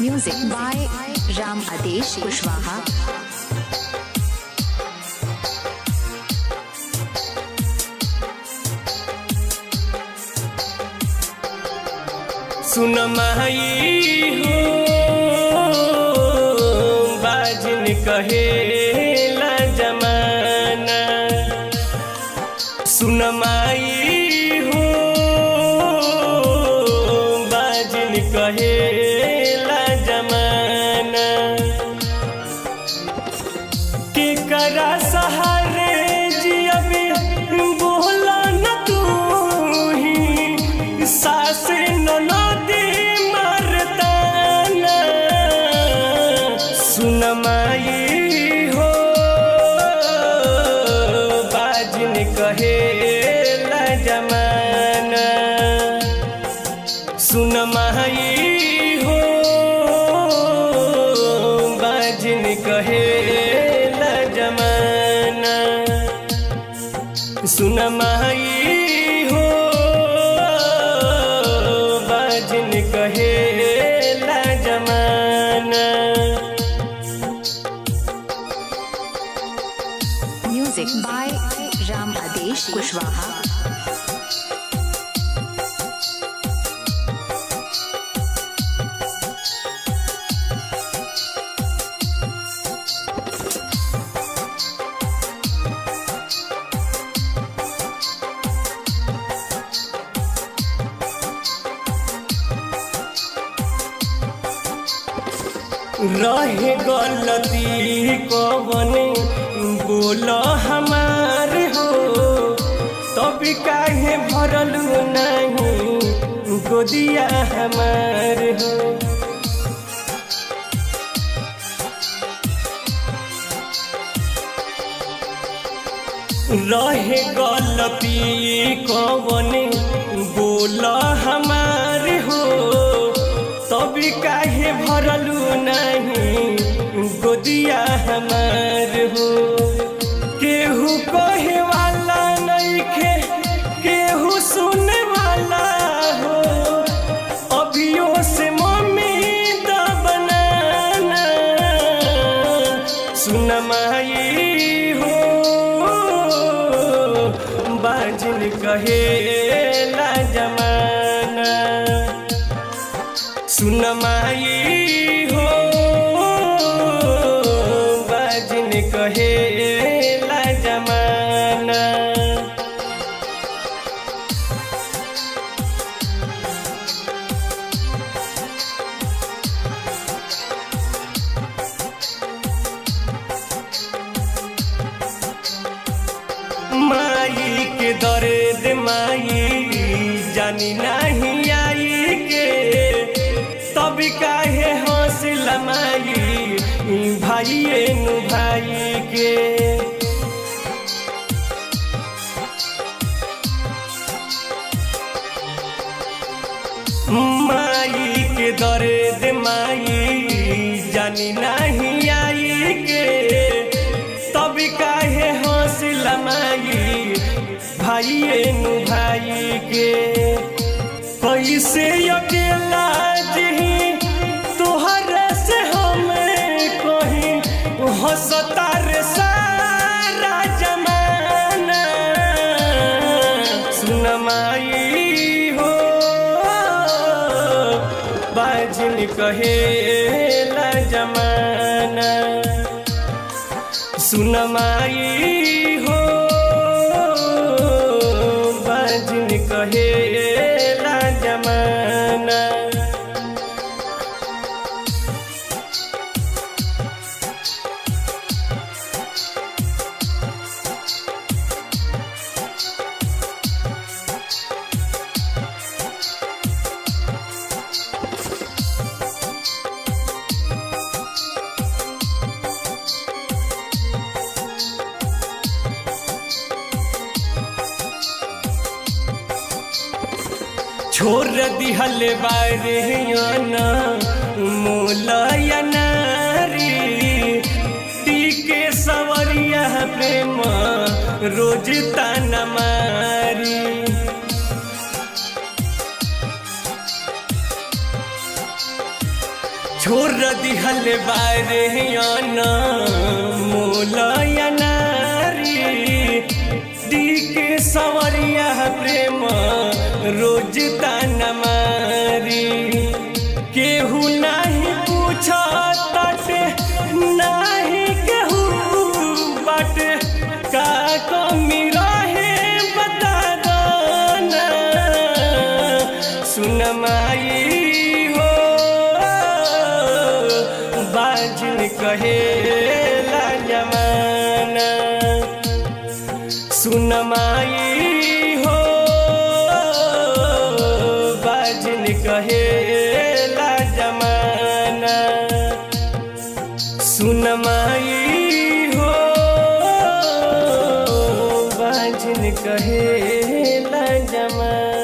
Music by Ram Adesh Kushwaha. सुन माई हो बाजन कहेला जमाना। सुन माई हो बाजन कहेला जमाना। के करा सहारे जियबे बोला न तू ही सास ननदी मरदाना। सुन माई हो बाजन कहेला जमाना। सुन माई हो बाजन कहेला जमाना। सुन माई हो बाजन कहेला जमाना। Music by Ram Adesh Kushwaha. रहे गलती कवन बोल हमार हो, तब काहे भरल नहीं गोदिया हमार हो। रहे गलती कवन बोल हमार हो, तब काहे भरलू नहीं गोदिया हमार हो। केहू कहे वाला नहीं खे, केहू सुने वाला हो। अभियो से मम्मी दा बनाना। सुन माई हो बाजन कहेला जमाना। सुन माई हो बाजन कहेला जमाना। माई के दर्द माई जानी नहीं आई के, तब काहे हौसला माई भाइये नु भाई के। माई के दर्द माई जानी नहीं आई के, तब काहे हौसला माई भाइये नु भाई के। कैसे अकेला जी तोहर से हमें कहीं हंसता रे सारा जमाना। सुन माई हो बाजन कहेला जमाना। सुन माई हो बाजन कहेला जमाना। छोड़ दिहल बारियाना मोलया नारी। टीके सवरिया प्रेम रोज ताना मारी। छोड़ दिहल बारे याना मोलया नारी के सवरिया प्रेम रोज ताना मारी केहू नहीं पूछा ताटे नहीं केहू बाटे का कमी रहे बता दो ना सुन माई हो बाजिन कहे ला जमाना सुन माई हो बाजिन कहे ला जमाना सुन माई हो बाजिन कहे ला जमाना।